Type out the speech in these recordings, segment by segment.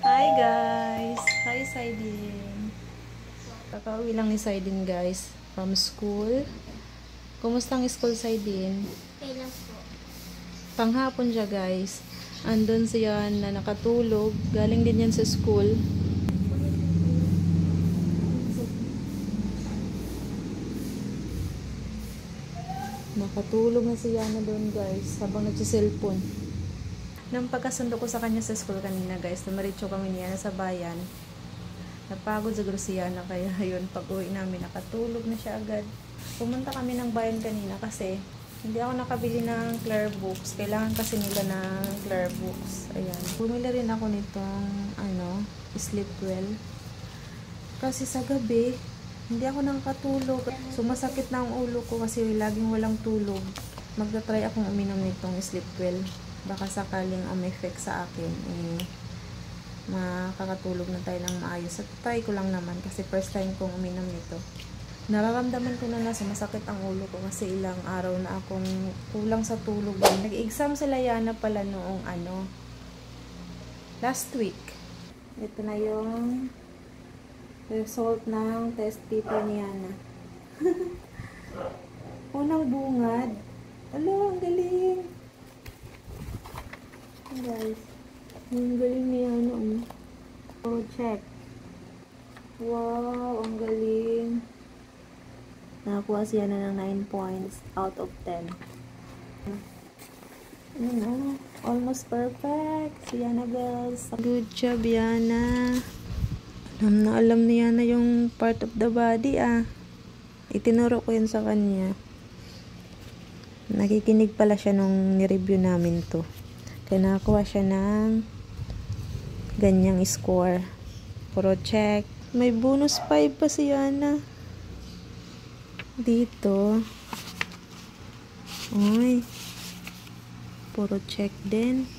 Hi guys! Hi Saidin! Kakauwi lang ni Saidin guys from school. Kumusta ang school Saidin? Okay lang po. Panghapon siya guys. Andun siya na nakatulog. Galing din yan sa school. Nakatulog na siya na doon guys habang nagsiselfone. Nang pagkasundo ko sa kanya sa school kanina guys, tumaritso kami niya sa bayan. Napagod sa Grosiana kaya yun pag uwi namin nakatulog na siya agad. Pumunta kami ng bayan kanina kasi hindi ako nakabili ng Claire books. Kailangan kasi nila ng Claire books. Ayan. Bumili rin ako nitong sleep well. Kasi sa gabi hindi ako nakatulog. Sumasakit na ang ulo ko kasi laging walang tulog. Magta-try akong uminom nitong sleep well. Baka sakaling may effect sa akin, makakatulog na tayo ng maayos. At try ko lang naman kasi first time kong uminom nito. Nararamdaman ko na sumasakit ang ulo ko kasi ilang araw na akong kulang sa tulog. Nag-exam sila Yana pala noong last week. Ito na yung result ng test paper ni Yana. Unang bungad. Alo, ang galing! Guys, ang galing ni Yana. Oh, check. Wow, ang galing. Nakakuha siya na ng 9 points out of 10. Almost perfect. Si Yana Bells. Good job, Yana. Alam ni Yana yung part of the body, Itinuro ko yun sa kanya. Nakikinig pala siya nung ni-review namin to. Kaya nakakuha siya ng ganyang score. Puro check. May bonus 5 pa si Yana. Dito. Ay. Puro check din.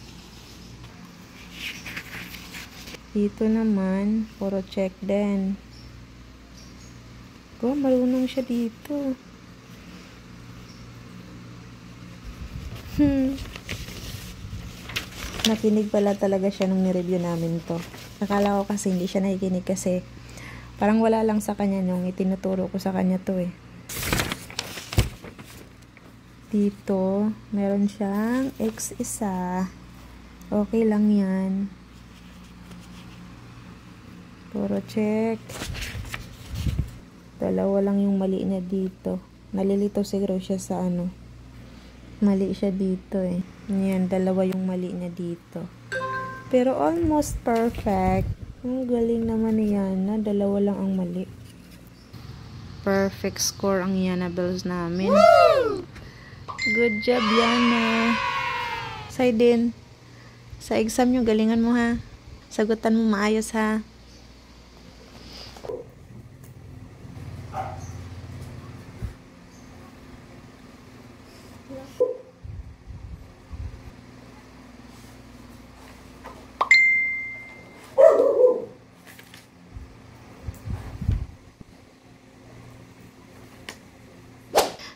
Dito naman. Puro check din. Marunong siya dito. Nakinig pala talaga siya nung ni-review namin to. Akala ko kasi hindi siya nakikinig kasi parang wala lang sa kanya nung itinuturo ko sa kanya to Dito, meron siyang X isa. Okay lang yan. Puro check. Dalawa lang yung mali niya dito. Nalilito siguro siya sa mali siya dito Yan, dalawa yung mali niya dito. Pero almost perfect. Ang galing naman ni Yana. Dalawa lang ang mali. Perfect score ang Yana Bells namin. Woo! Good job, Yana. Saidin, sa exam nyo, galingan mo ha. Sagutan mo maayos ha.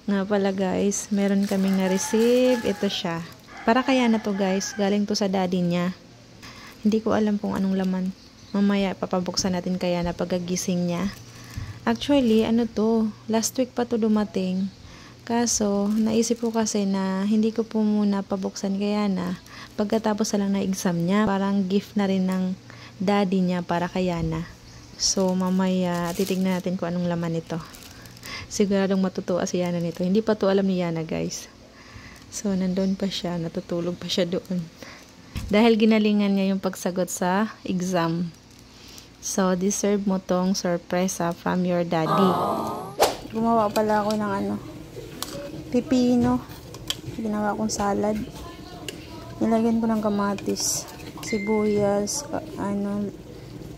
Nga pala guys, meron kaming na-receive. Ito siya. Para kaya na to guys. Galing to sa daddy niya. Hindi ko alam kung anong laman. Mamaya papabuksan natin kaya na pagkagising niya. Actually, to? Last week pa to dumating. Kaso, naisip ko kasi na hindi ko po muna pabuksan kaya na pagkatapos na lang na exam niya. Parang gift na rin ng daddy niya para kaya na. So, mamaya titignan natin kung anong laman ito. Siguradong matutuwa si Yana nito. Hindi pa to alam ni Yana guys. So, nandun pa siya. Natutulog pa siya doon. Dahil ginalingan niya yung pagsagot sa exam. So, deserve mo tong sorpresa from your daddy. Gumawa pala ako ng pipino. Ginawa akong salad. Nilagyan ko ng kamatis, sibuyas,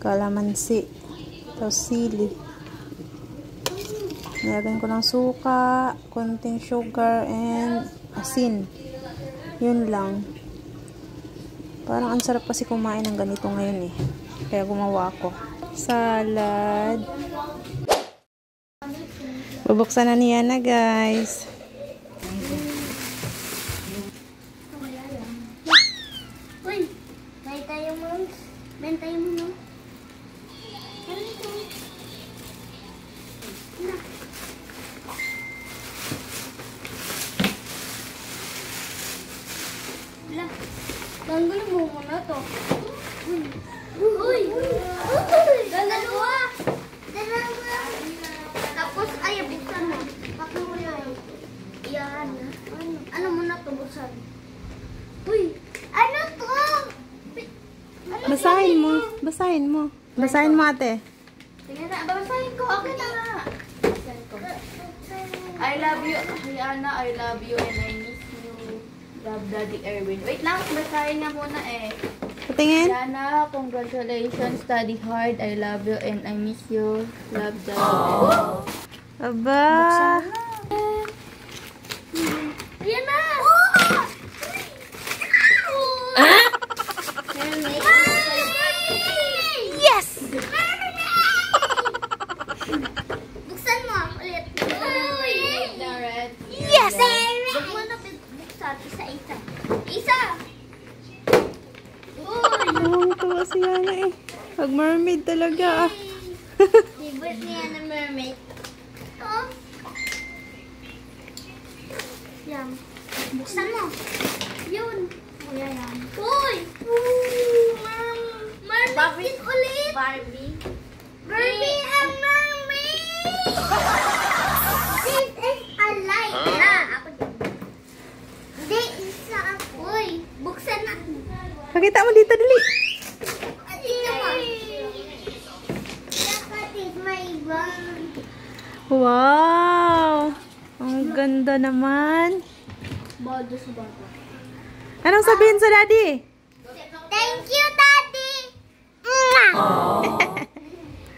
kalamansi, tapos sili. Nilagyan ko ng suka, konting sugar, and asin. Yun lang. Parang ang sarap kasi kumain ng ganito ngayon Kaya gumawa ako. Salad. Bubuksan na ni Yana guys. Uy! Benta yung Uy! Dalawa! Tapos, ay, buksan mo. Bakit mo yan? Yan. Ano mo na ito, buksan? Uy! Ano to? Basahin mo. Basahin mo. Basahin mo, ate. Tingnan na, babasahin ko. Okay na nga. Babasahin ko. I love you, Rihanna. I love you and I miss you. Love, Daddy Erwin. Wait lang, basahin nga muna eh. Patingin. Rihanna, congratulations. Study hard. I love you and I miss you. Love, Daddy Erwin. Aba. Ayan na! Yes! Buksan mo ulit. Yes! Huwag mo na buksan. Isa-isa. Isa! Uy! Tuwa si Yana eh. Pag mermaid talaga ah. Favorite niya na mermaid. Ito. Yan. Buksan mo. Yun. Kuya yan. Uy! Mermaid ulit. Barbie. Barbie ang mermaid! This is a light. Na, ako dyan. Hindi, isa ako. Uy, buksan na. Pakita mo dito, dali. Dito mo. Dapat is my bag. Wow! Ang ganda naman. Bado sa bata. Anong sabihin sa daddy? Thank you, Daddy!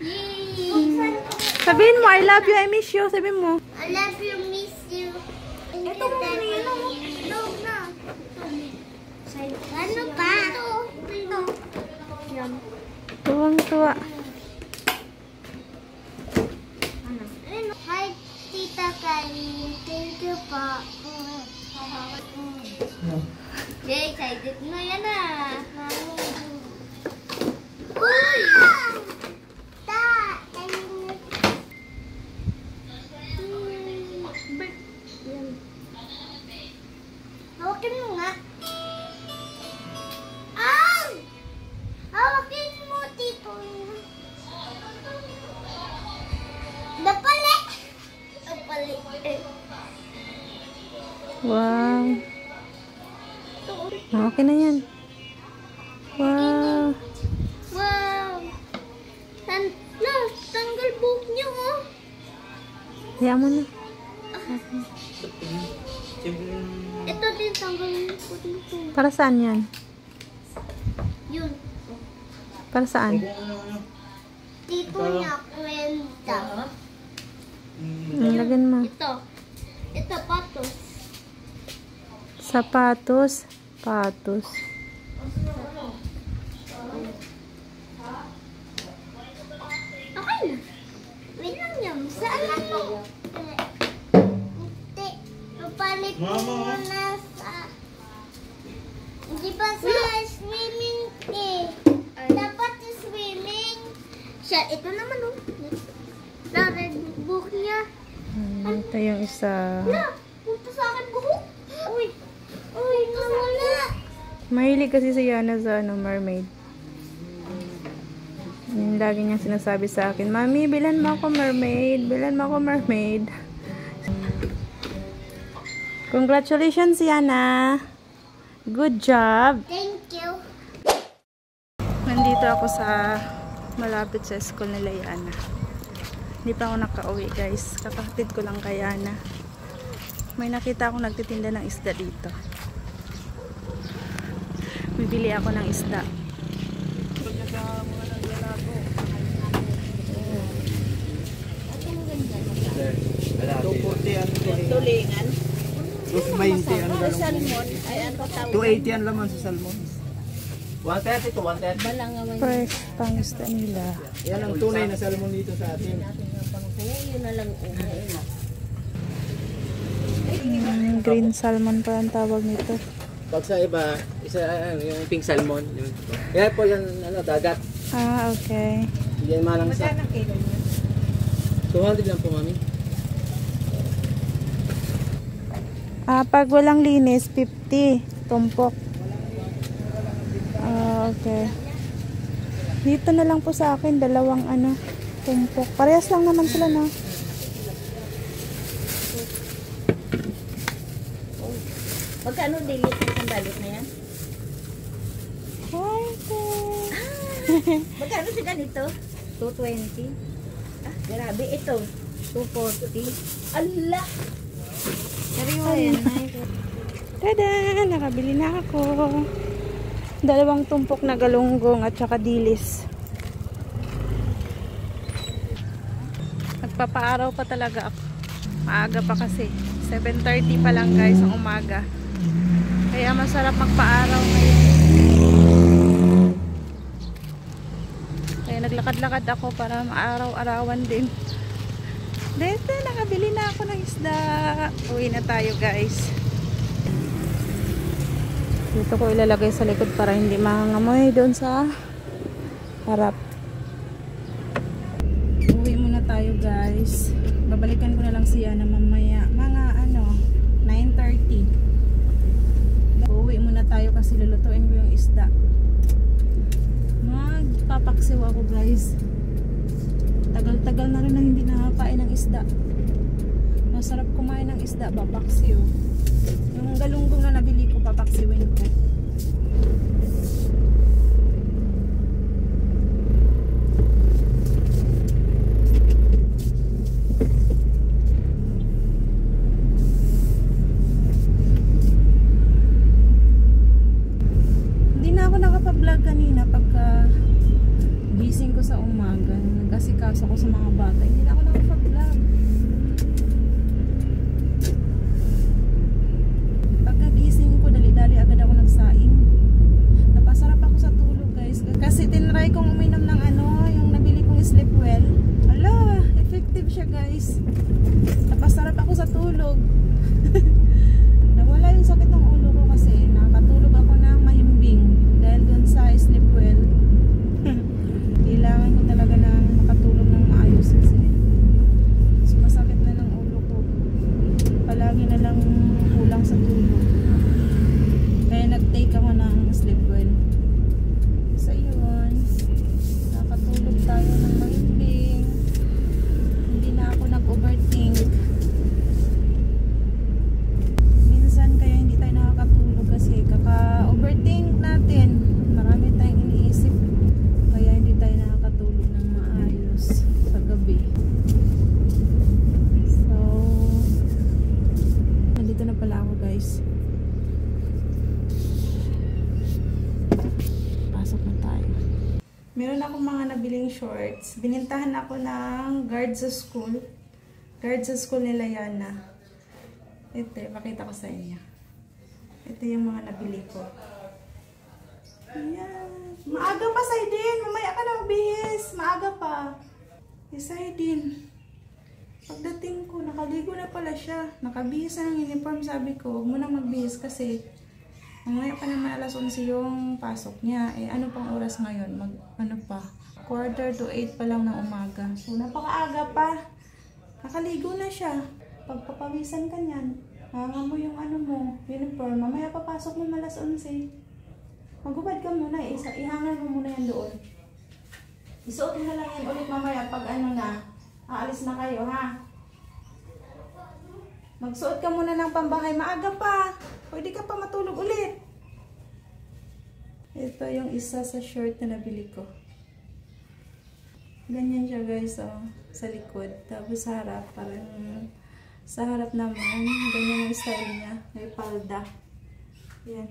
Yay! Sabihin mo, I love you, I miss you. Sabihin mo. I love you, miss you. Ito mo na yun. Log na. Ano pa? Ito. Yan. Tuwang-tuwa. Hi, Tita Karin. Thank you po. Yay, excited na yan ah. Uy! Hawakin mo nga. Ang! Hawakin mo, Tito. Napali! Napali. Wow. Okay na yan. Wow. Wow! Tanggal buhok niyo, oh. Hayaan mo na. Ito din, tanggal ko dito. Para saan yan? Yun. Para saan? Tito niya kwenta. Lagyan mo. Ito. Ito, patos. Sapatos. Patos. Okay na. Wait lang yan. Saan na to? Hindi. Papalit mo na sa... Hindi pa sa swimming eh. Dapat sa swimming. Siya, ito naman oh. Na red book niya. Ito yung isa. Na, punta sa akin buhok. Uy. Uy, nawala. Mahilig kasi si Yana sa mermaid. Yung lagi niyang sinasabi sa akin, Mami, bilan mo ako mermaid. Bilan mo ako mermaid. Congratulations, Yana. Good job. Thank you. Nandito ako sa malapit sa school nila Yana. Hindi pa ako nakauwi, guys. Kakatid ko lang kay Yana. May nakita akong nagtitinda ng isda dito. Bibili ako ng isda. Tulingan. 220 ang salmon. 280 ang laman sa salmon. 130 to 130. Fresh pang isda nila. Yan ang tunay na salmon dito sa atin. Green salmon pa ang tawag nito. Pag sa iba, yung pink salmon. Yan po yan, dagat. Ah, okay. Yan malang sa. 200 lang po, mami. Ah, pag walang linis, 50. Tumpok. Ah, okay. Dito na lang po sa akin, dalawang tumpok. Parehas lang naman sila, no? Magkano daily isang balot na yan? Hi, Magkano siya ganito? 220. Ah, grabe ito. 240. Allah! Sariwa yan. Tada! Nakabili na ako. Dalawang tumpok na galunggong at saka dilis. Nagpapaaraw pa talaga ako. Maaga pa kasi. 7:30 pa lang guys ang umaga. Kaya masarap magpaaraw ngayon. Kaya naglakad-lakad ako para maaraw-arawan din. Dito, nakabili na ako ng isda. Uwi na tayo guys. Dito ko ilalagay sa likod para hindi mangangamoy doon sa harap. Uwi muna tayo guys. Babalikan ko na lang siya na mamaya. Mga 9:30. Uwi muna tayo kasi lulutuin ko yung isda. Magpapaksiw ako guys. Tagal-tagal na rin na hindi nakakain ng isda. Masarap kumain ng isda, papaksiw. Yung galunggong na nabili ko, papaksiwin ko. Hindi na ako nakapag-vlog kanina pagka gising ko sa umaga. Nag-asikaso ko sa mga bata. Hindi na ako nakapag-vlog. Pagkagising ko, dali-dali agad ako nagsaing. Napasarap ako sa tulog guys. Kasi tinry kong uminom ng yung nabili kong sleep well. Ala, effective siya guys. Napasarap ako sa tulog. Nawala yung sakit ng ulo ko kasi nakatulog ako ng mahimbing. Dahil dun sa sleep well. Kailangan ko talaga ng makatulog ng maayos kasi sumasakit na ng ulo ko. Palagi na lang kulang sa tulog. Kaya nag-take ako ng sleep well. So yun, nakatulog tayo ng mahimbing. Hindi na ako nag-overthink. Minsan kaya hindi tayo nakakatulog kasi kaka-overthink natin. Marami tayong iniisip. Kaya hindi tayo nakakatulog ng maayos sa gabi. So, nandito na pala ako guys. Pasok na tayo. Meron akong mga nabiling shorts. Binintahan ako ng guard sa school. Guard sa school nila Yana. Ito, pakita ko sa inyo. Ito yung mga nabili ko. Ayan. Maaga pa, Saidin. Mamaya ka na magbihis. Maaga pa. Saidin. Pagdating ko, nakaligo na pala siya. Nakabihis na ng uniform. Sabi ko, huwag mo na magbihis kasi mamaya pa naman alas 11 yung pasok niya. Eh, ano pang oras ngayon? Pa? 7:45 pa lang ng umaga. So, napakaaga pa. Nakaligo na siya. Pagpapawisan ka niyan, hanga mo yung uniform. Mamaya papasok mo alas 11. Magubad ka muna, ihangan mo muna yan doon. Isuot mo na lang yan ulit mamaya pag aalis na kayo, ha? Magsuot ka muna ng pambahay, maaga pa. Pwede ka pa matulog ulit. Ito yung isa sa shirt na nabili ko. Ganyan siya guys, sa likod. Tapos sa harap, parang sa harap naman, ganyan yung style niya. May palda. Yan.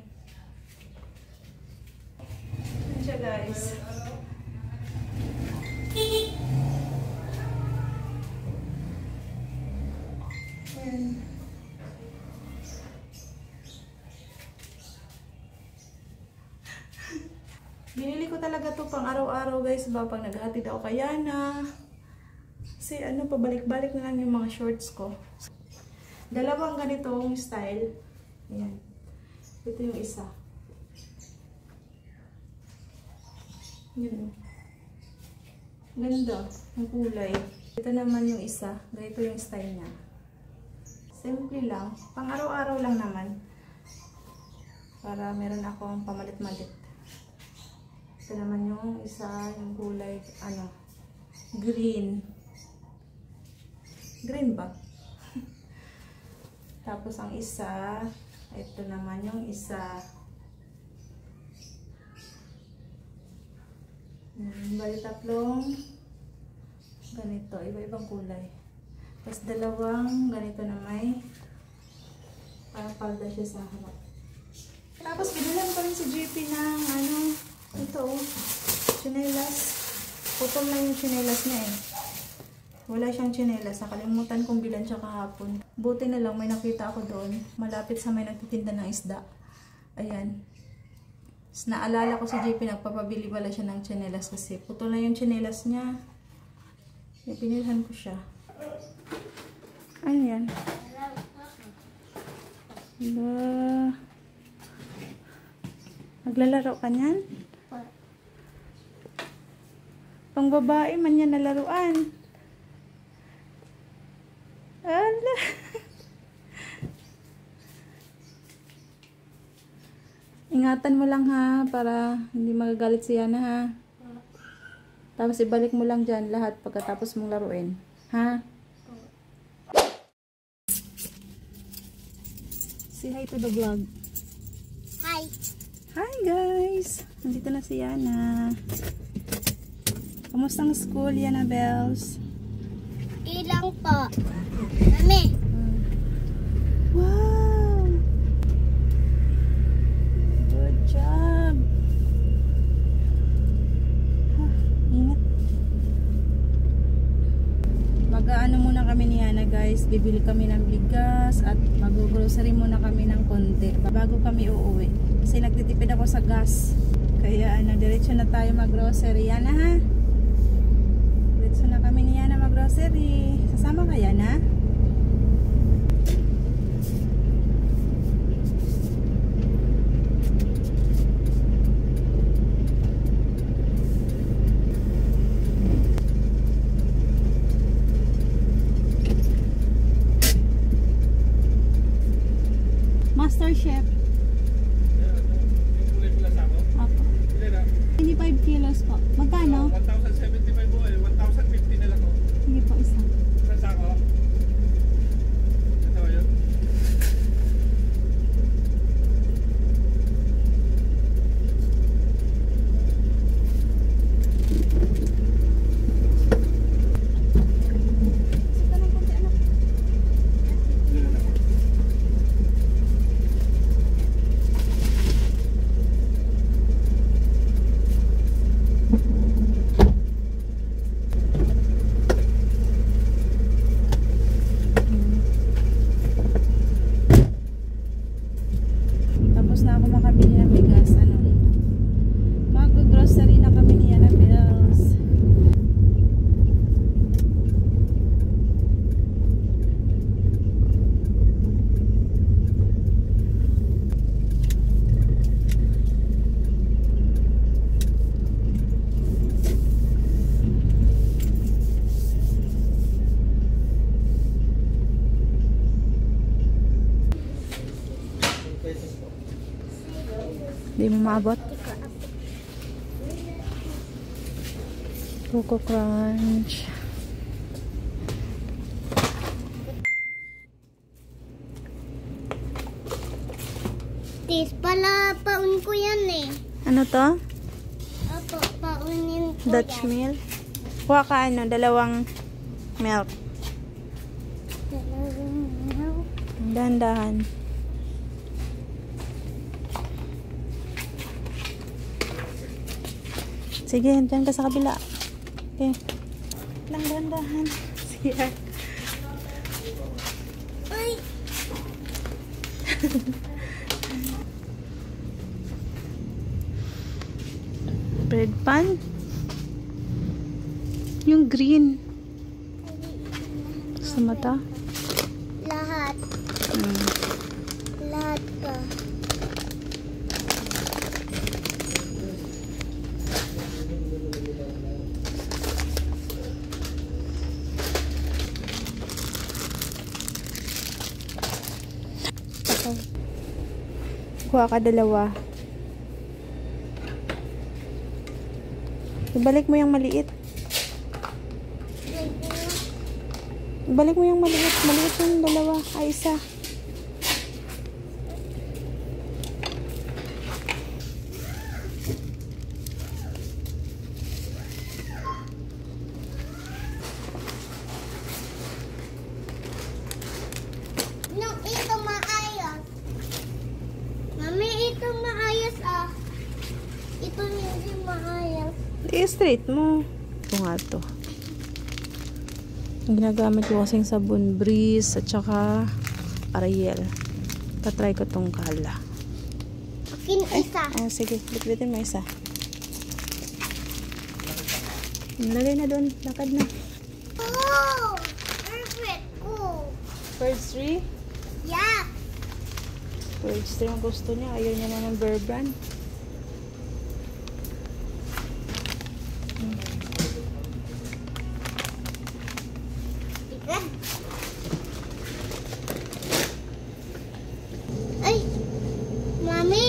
Yan siya guys. Yan. Binili ko talaga to pang araw-araw guys ba, pag naghahatid ako kay Yana. Kasi pabalik-balik na lang yung mga shorts ko. Dalawang ganitong style. Ayan. Ito yung isa. Yun. Ganda. Ang kulay. Ito naman yung isa. Ganito yung style niya. Simple lang. Pang araw-araw lang naman. Para meron akong pamalit-malit. Ito naman yung isa, yung kulay, ano, green. Green ba? Tapos ang isa, ito naman yung isa. Bali tatlong ganito, iba-ibang kulay. Tapos dalawang ganito na may palda siya sa harap. Tapos binilan ko rin si JP ng ano, ito oh, chinelas. Putol lang yung chinelas niya eh. Wala siyang chinelas. Nakalimutan kong bilan siya kahapon. Buti na lang may nakita ako doon. Malapit sa may nagtitinda ng isda. Ayan. Tapos naalala ko si JP, nagpapabili pala siya ng chinelas kasi putol na yung chinelas niya. Pinilhan ko siya. Ano yan? Naglalaro ka niyan? Pang babae man yan na laruan. Ala. Ingatan mo lang ha, para hindi magagalit si Yana ha. Tapos ibalik mo lang dyan lahat pagkatapos mong laruin. Ha? Say hi to the vlog. Hi. Hi guys! Nandito na si Yana. Kamusta ang school, Yana Bells? Ilang po. Mami. Wow! Good job! Ingat. Mag-aano muna kami ni Yana guys. Bibili kami ng bigas at mag-grocery muna kami ng konti bago kami uuwi. Kasi nagtitipid ako sa gas. Kaya ano, diretso na tayo mag-grocery. Yana ha? Diretso na kami ni Yana mag-grocery. Sasama ka Yana? Master Chef. Opo. 25 kilos po. Magkano? 1,075 po eh. 1,050 na lang po. Sige po, isa. Sa sako. Ito yun. Tapos na ako makabili ng bigas. Ano? Mag-grocery na kami ni Yana Bells. Di mo maabot? Coco Crunch. Tis pala, paun ko yan eh. Ano to? Opo, paunin ko Dutch yan. milk? Kuha ka ano, dalawang milk. Dahan-dahan. Sige, dyan ka sa kabila. Okay. Lang dahan-dahan. Sige. Ay, Bread pan. Yung green. Sa mata. lahat. Lahat ka. Kuha ka dalawa. Ibalik mo yung maliit. Ibalik mo yung maliit. Maliit yung dalawa. Ay, isa. Nung ito maayos. Mami, ito maayos ah. Ito hindi maayos. I-straight mo. Ito nga to. Ang ginagamit ko kasing sabon, Breeze, at saka Ariel. Tatry ko tong kala. Akin isa. Oh, sige. Bitbitin mo isa. Nalagay na doon. Lakad na. Oh! Perfect. Oh. Purge 3. Yeah. Purge 3 ang gusto niya. Ayaw niya na ng Bear Brand. Ikan. Ay! Mami!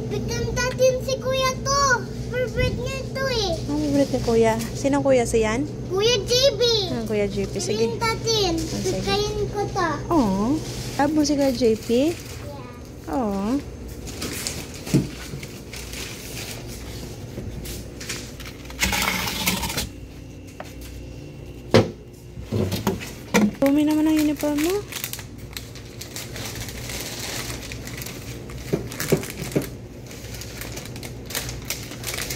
Pikan natin si Kuya to. Perfect niya to eh. Ang favorite ni Kuya. Sinong Kuya? Si Yan? Kuya JB. Ah, Kuya JP. Sige. Pikan natin. sige. Pikayin ko to. Oo. Love mo si Kuya JP? Yeah. Oo. Dumi naman ang uniform mo.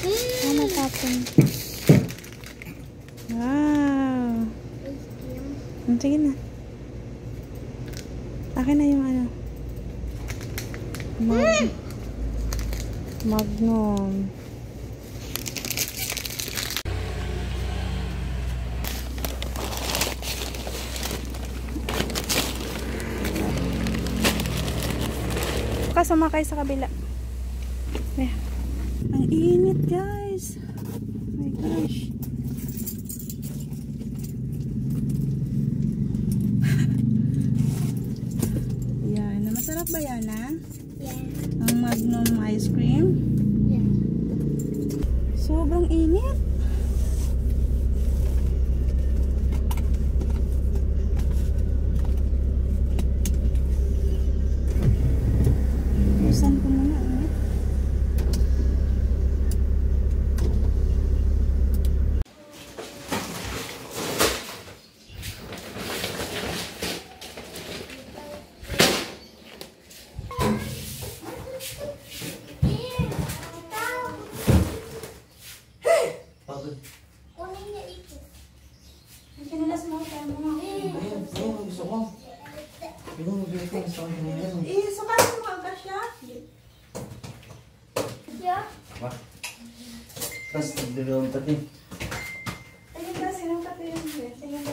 Ah, matapon. Wow. Sige na. Akin na yung ano. Magnum. Sumakay sa kabila. Ayan. Ang init, guys. Oh my gosh. Yan. Masarap ba yan, ha? Yeah. Ang Magnum ice cream. Yeah. Sobrang init. Busan ko muna, ulit. Kunin niya ito. Kinalas mo, kaya mo. Gusto ko. Yung mabili ko gusto ko ngayon. Sukasin mo agad siya. Yeah. Tapos nagdulong pa din. Tingin ba, sinukat yun. Tingin ba?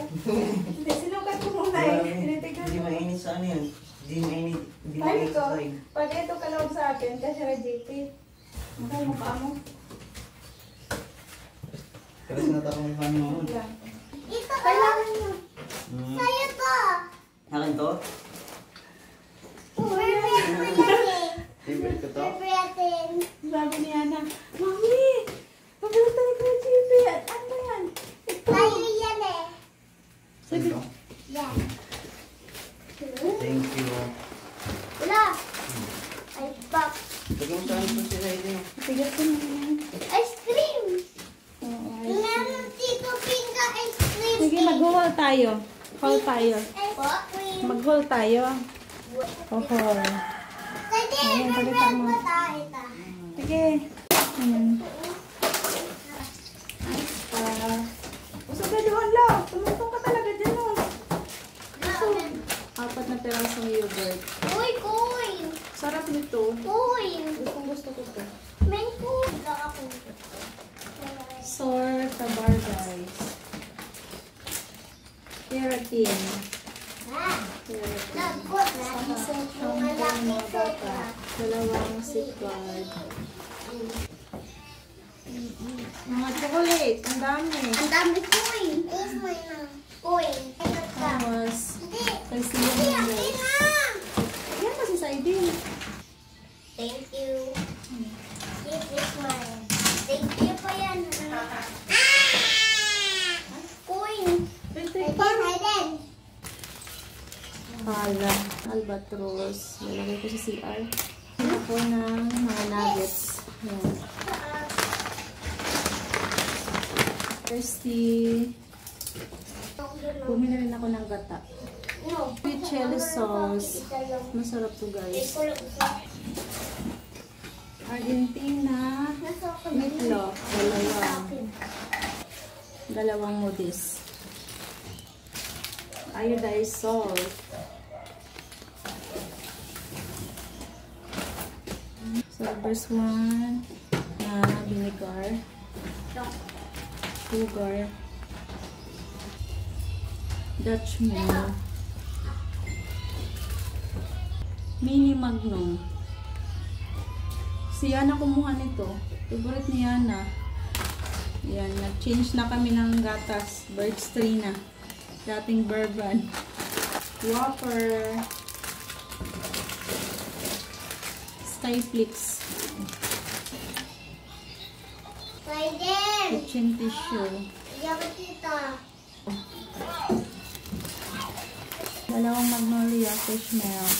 Hindi, sinukat ko muna eh. Tinitignan Hindi ko. mainit sa ano yan. Hindi mainit. Hindi Ay mainit ko, sa side. pag ito kalawag sa akin, kasi na JP. Okay, mukha mo. Kasi natakong pa mo. Ito Kailangan mo. Sa'yo to. Akin to? Perfect ko yan eh. Favorite ko to? Perfectin. Sabi ni Ana, Mami! Pabuta ni Kuya JP. Ano yan? Ito. Sa'yo yan eh. Saan to? Yan. Thank you. Wala. Ay, pop. Lagyan mo saan ito sila ito. Tigas ko na yan. Ice cream. Oo, ay. Meron dito pinga ice cream. Sige, mag-haul tayo. Haul tayo. Ice cream. Mag-haul tayo. Oh-haul. Sige, Ayan, pakita perfect mo. mo tayo. Sige. Ayan. Usap ka doon lang. Tumutong ka talaga dyan, oh. Apat na pirasong yogurt. Uy, kuy. Sarap nito. Kuy. Gusto ko to. May kuda ako. Sour tabar, guys. Keratin. Ah, Keratin. nagkot na. Shampoo Malaki mga sa bata. Dalawang safeguard. Mga chocolate. Ang dami. Ang dami kuy. Is mo na. Kuy. Ito ka. Tapos, Hindi. kasi Hindi, yung akin na. Yan kasi sa idea. Thank you. This is mine. Thank albatros. Lalagay ko sa CR. Ako ng mga nuggets. Ayan. Thirsty. Bumili rin ako ng gata. Sweet chili sauce. Masarap to guys. Argentina. Meatloaf. Dalawang modis. Iodized salt. First one na vinegar. Sugar. Dutch mill. Mini Magnum. Si Yana kumuha nito. Favorite ni Yana. Yan, nag-change na kami ng gatas. Birch tree na. Dating bourbon. Whopper. Skyflix. Kitchen tissue. Dalawang Magnolia fish melt.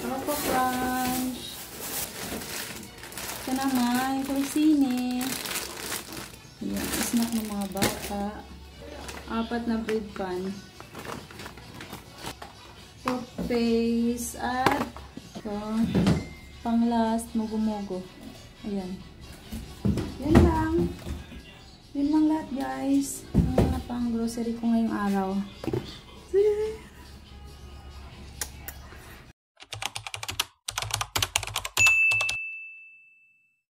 Coco Crunch. Ito naman, kulisine. Ayan, snack ng mga bata. 4 na bread pan. Toothpaste at ito, pang last, mugo-mugo. Ayan. Yan lang. Yun lang lahat guys. Ang mga pang grocery ko ngayong araw.